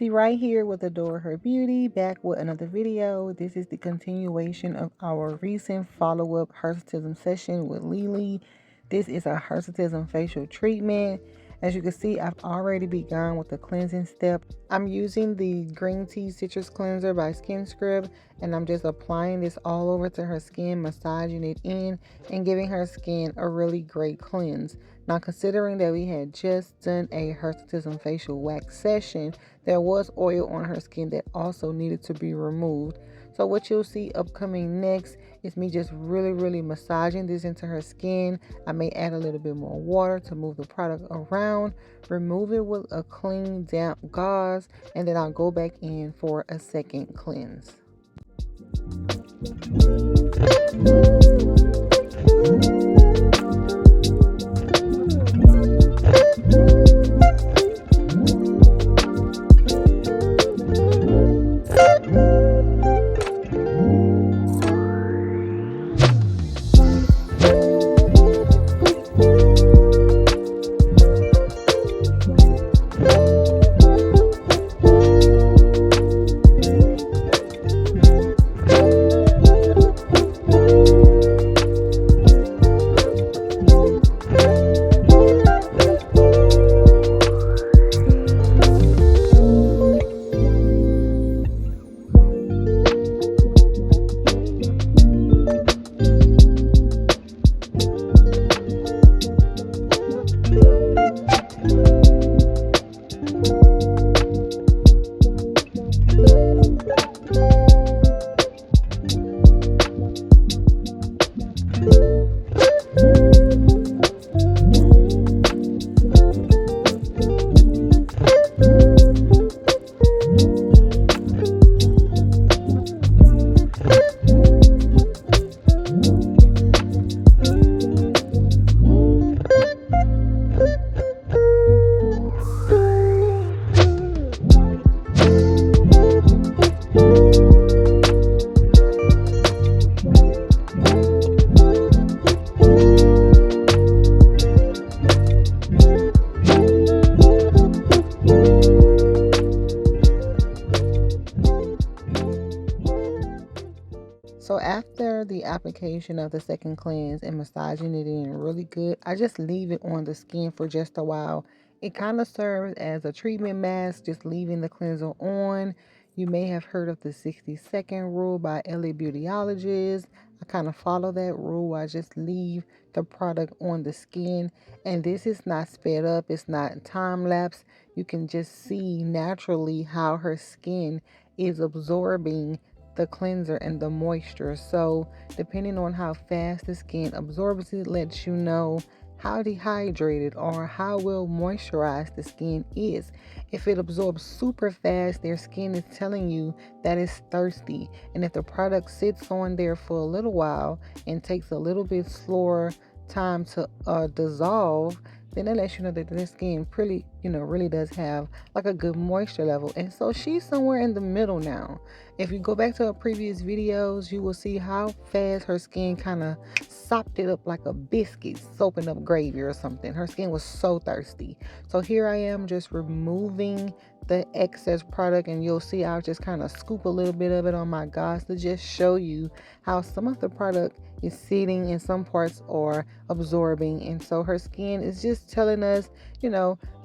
Reacee Wright here with Adore Her Beauty, back with another video. This is the continuation of our recent follow-up Hirsutism session with Lily. This is a Hirsutism facial treatment. As you can see, I've already begun with the cleansing step. I'm using the Green Tea Citrus Cleanser by Skin Scrub, and I'm just applying this all over to her skin, massaging it in, and giving her skin a really great cleanse. Now, considering that we had just done a Hirsutism facial wax session, there was oil on her skin that also needed to be removed. So what you'll see upcoming next is me just really massaging this into her skin. I may add a little bit more water to move the product around, remove it with a clean damp gauze, and then I'll go back in for a second cleanse. So after the application of the second cleanse and massaging it in really good, I just leave it on the skin for just a while. It kind of serves as a treatment mask, just leaving the cleanser on. You may have heard of the 60-second rule by LA Beautyologist. I kind of follow that rule. I just leave the product on the skin, and this is not sped up. It's not time lapse. You can just see naturally how her skin is absorbing the cleanser and the moisture. So depending on how fast the skin absorbs it, lets you know how dehydrated or how well moisturized the skin is. If it absorbs super fast, their skin is telling you that it's thirsty. And if the product sits on there for a little while and takes a little bit slower time to dissolve, then it lets you know that their skin really does have like a good moisture level. And so she's somewhere in the middle now. If you go back to her previous videos, you will see how fast her skin kind of sopped it up like a biscuit soaping up gravy or something. Her skin was so thirsty. So here I am just removing the excess product, and you'll see I'll just kind of scoop a little bit of it on my gauze to just show you how some of the product is sitting and some parts are absorbing. And so her skin is just telling us,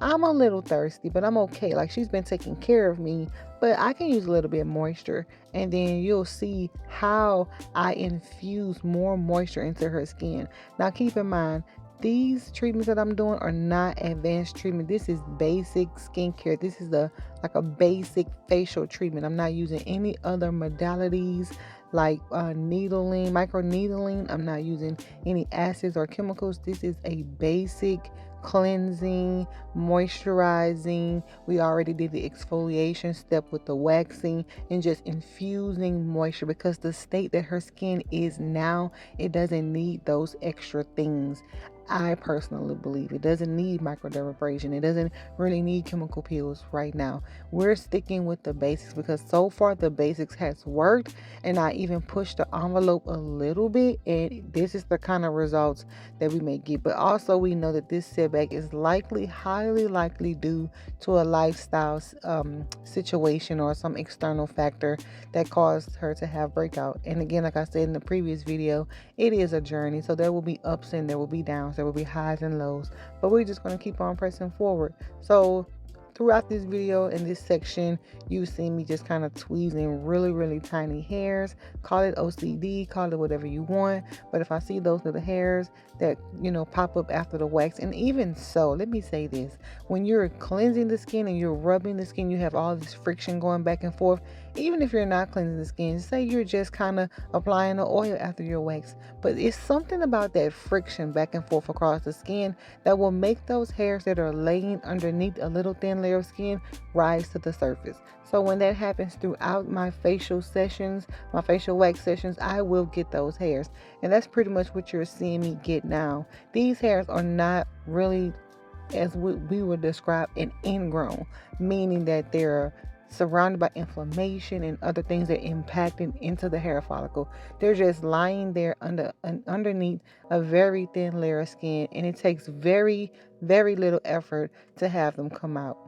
I'm a little thirsty, but I'm okay. Like, she's been taking care of me, but I can use a little bit of moisture. And then you'll see how I infuse more moisture into her skin. Now keep in mind, these treatments that I'm doing are not advanced treatment. This is basic skincare. This is like a basic facial treatment. I'm not using any other modalities like needling, micro needling. I'm not using any acids or chemicals. This is a basic cleansing, moisturizing. We already did the exfoliation step with the waxing and just infusing moisture, because the state that her skin is now, it doesn't need those extra things. I personally believe it doesn't need microdermabrasion. It doesn't really need chemical peels right now. We're sticking with the basics because so far the basics has worked, and I even pushed the envelope a little bit, and this is the kind of results that we may get. But also we know that this setback is likely, highly likely due to a lifestyle situation or some external factor that caused her to have breakout. And again, like I said in the previous video, it is a journey. So there will be ups and there will be downs, there will be highs and lows, but we're just going to keep on pressing forward. So throughout this video, in this section, you see me just kind of tweezing really tiny hairs. Call it OCD, call it whatever you want, but if I see those little hairs that pop up after the wax, and even so, let me say this: when you're cleansing the skin and you're rubbing the skin, you have all this friction going back and forth. Even if you're not cleansing the skin, say you're just kind of applying the oil after your wax, but it's something about that friction back and forth across the skin that will make those hairs that are laying underneath a little thin layer of skin rise to the surface. So when that happens throughout my facial sessions, my facial wax sessions, I will get those hairs. And that's pretty much what you're seeing me get now. These hairs are not really, as we would describe, an ingrown, meaning that they're surrounded by inflammation and other things that impacting into the hair follicle. They're just lying there underneath a very thin layer of skin, and it takes very little effort to have them come out.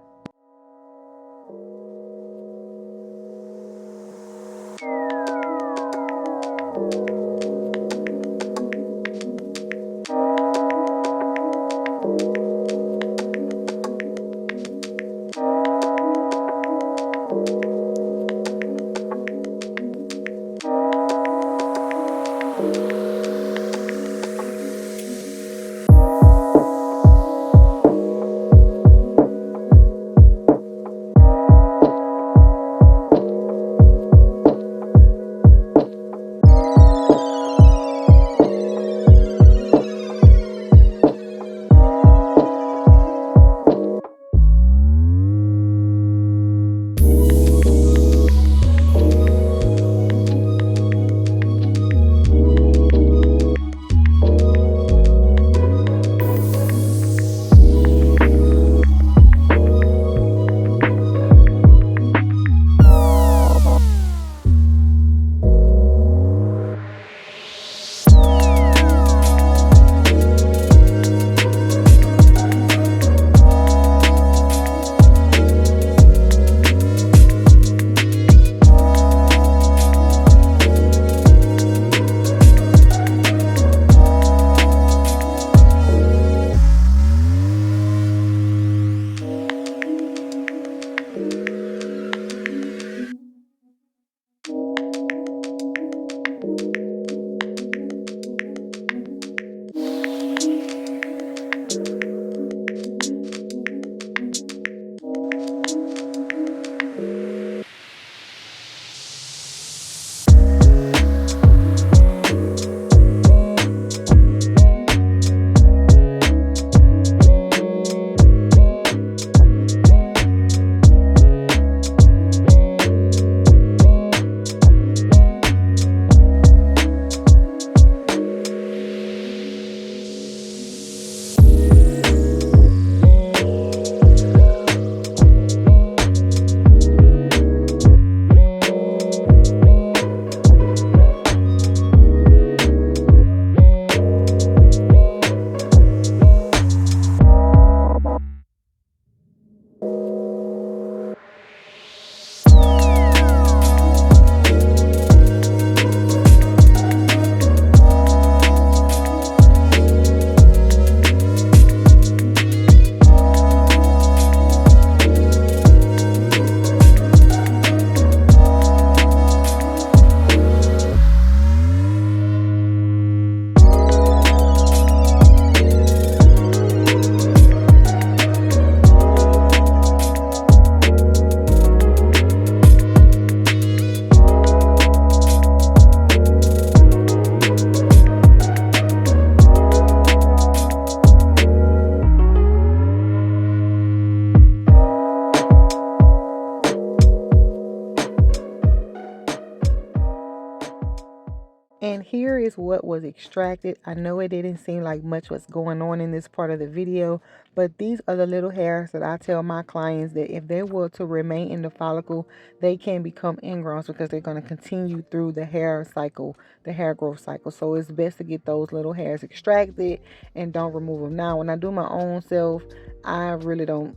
is what was extracted. I know it didn't seem like much was going on in this part of the video, but these are the little hairs that I tell my clients that if they were to remain in the follicle, they can become ingrowns because they're going to continue through the hair cycle, the hair growth cycle. So it's best to get those little hairs extracted and don't remove them. Now, when I do my own self, I really don't,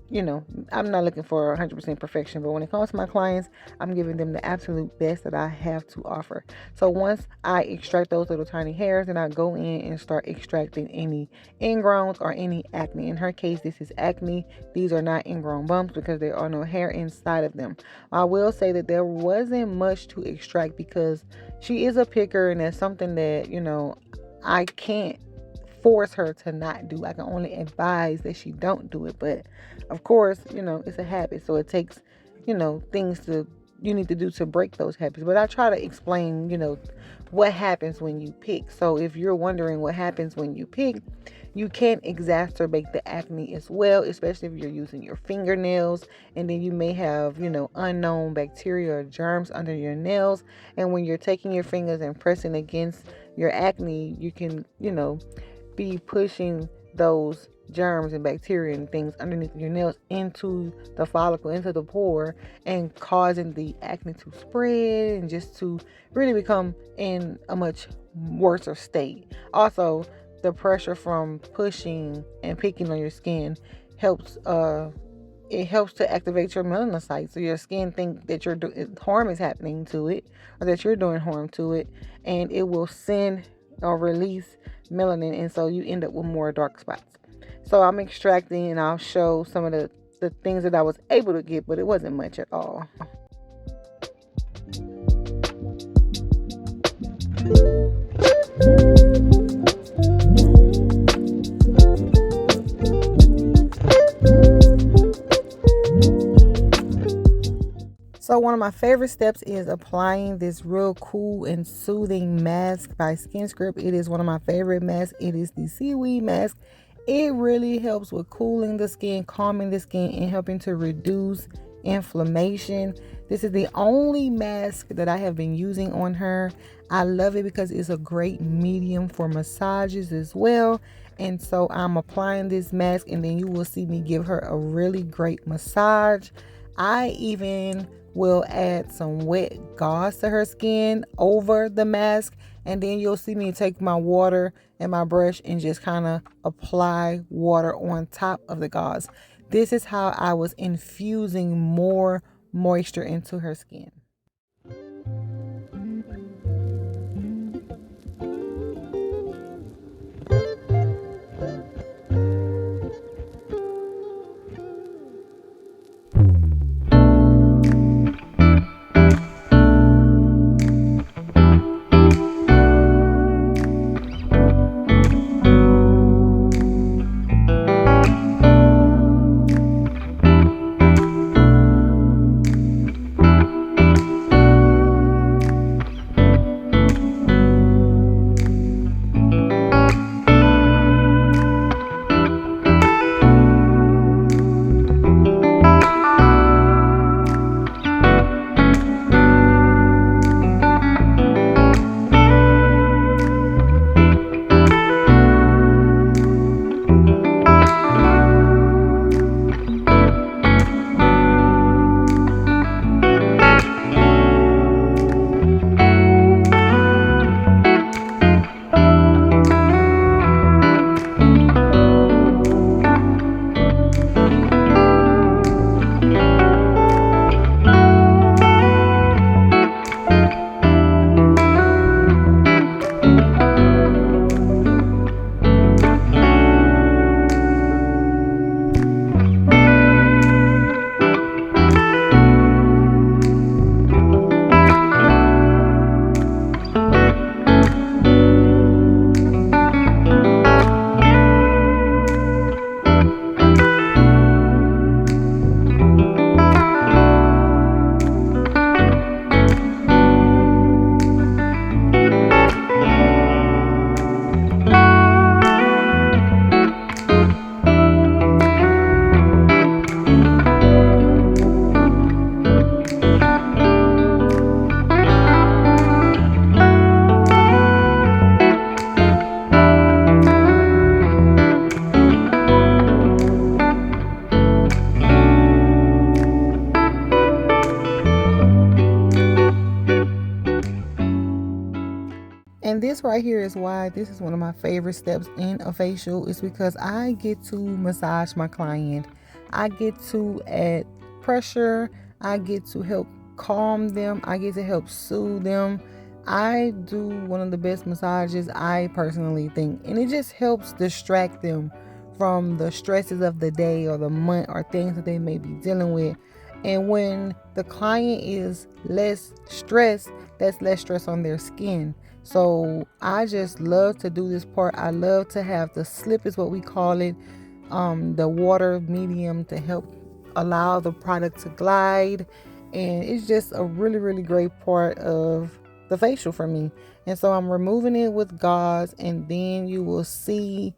I'm not looking for 100% perfection, but when it comes to my clients, I'm giving them the absolute best that I have to offer. So once I extract those little tiny hairs, then I go in and start extracting any ingrowns or any acne. In her case, this is acne. These are not ingrown bumps because there are no hair inside of them. I will say that there wasn't much to extract because she is a picker, and that's something that, I can't force her to not do. I can only advise that she don't do it. But of course, it's a habit. So it takes, things you need to do to break those habits. But I try to explain, what happens when you pick. So if you're wondering what happens when you pick, you can exacerbate the acne as well, especially if you're using your fingernails, and then you may have, unknown bacteria or germs under your nails. And when you're taking your fingers and pressing against your acne, you can, be pushing those germs and bacteria and things underneath your nails into the follicle, into the pore, and causing the acne to spread and just to really become in a much worse state. Also, the pressure from pushing and picking on your skin helps it helps to activate your melanocytes, so your skin think that harm is happening to it, or that you're doing harm to it, and it will send or release melanin, and so you end up with more dark spots. So I'm extracting, and I'll show some of the things that I was able to get, but it wasn't much at all. So one of my favorite steps is applying this real cool and soothing mask by Skin Script. It is one of my favorite masks. It is the Seaweed mask. It really helps with cooling the skin, calming the skin, and helping to reduce inflammation. This is the only mask that I have been using on her. I love it because it's a great medium for massages as well. And so I'm applying this mask, and then you will see me give her a really great massage. I even will add some wet gauze to her skin over the mask, and then you'll see me take my water and my brush and just kind of apply water on top of the gauze. This is how I was infusing more moisture into her skin. this right here is why this is one of my favorite steps in a facial. Is because I get to massage my client. I get to add pressure. I get to help calm them. I get to help soothe them. I do one of the best massages, I personally think, and it just helps distract them from the stresses of the day or the month or things that they may be dealing with. And when the client is less stressed, that's less stress on their skin. So I just love to do this part. I love to have the slip, is what we call it, the water medium to help allow the product to glide. And it's just a really, really great part of the facial for me. And so I'm removing it with gauze, and then you will see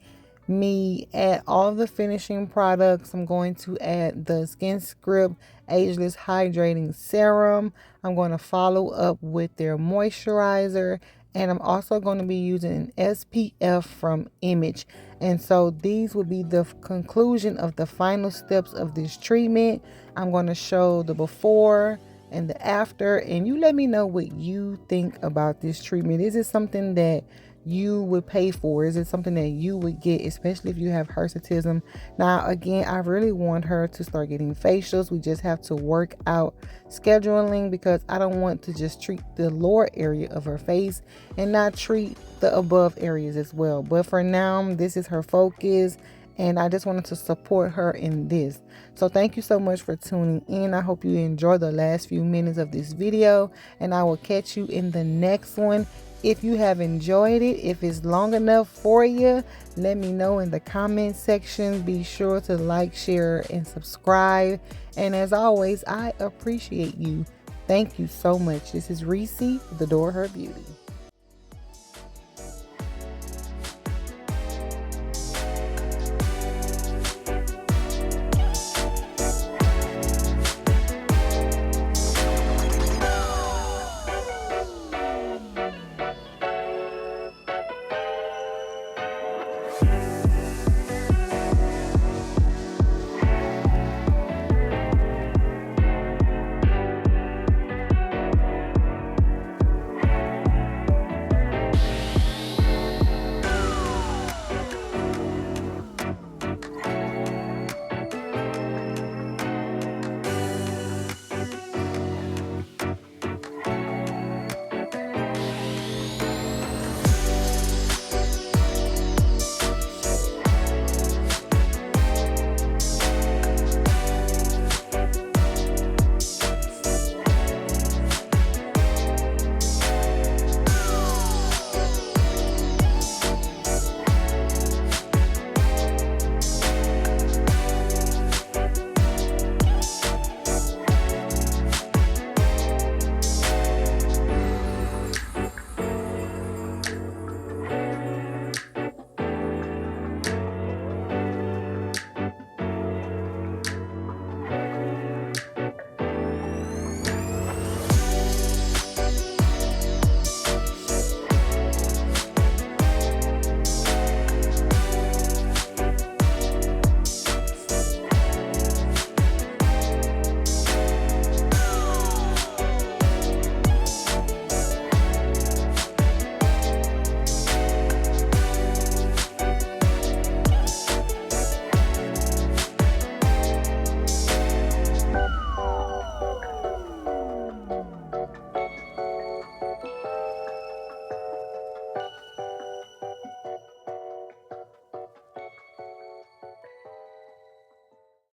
me add all the finishing products. I'm going to add the Skin Script Ageless Hydrating Serum. I'm going to follow up with their moisturizer, and I'm also going to be using SPF from Image. And so these will be the conclusion of the final steps of this treatment. I'm going to show the before and the after, and you let me know what you think about this treatment. Is it something that you would pay for? Is it something that you would get, especially if you have hirsutism? Now, again, I really want her to start getting facials. We just have to work out scheduling, because I don't want to just treat the lower area of her face and not treat the above areas as well. But for now, this is her focus, and I just wanted to support her in this. So thank you so much for tuning in. I hope you enjoy the last few minutes of this video, and I will catch you in the next one. If you have enjoyed it, if it's long enough for you, let me know in the comment section. Be sure to like, share, and subscribe. And as always, I appreciate you. Thank you so much. This is Reacee with Adore Her Beauty.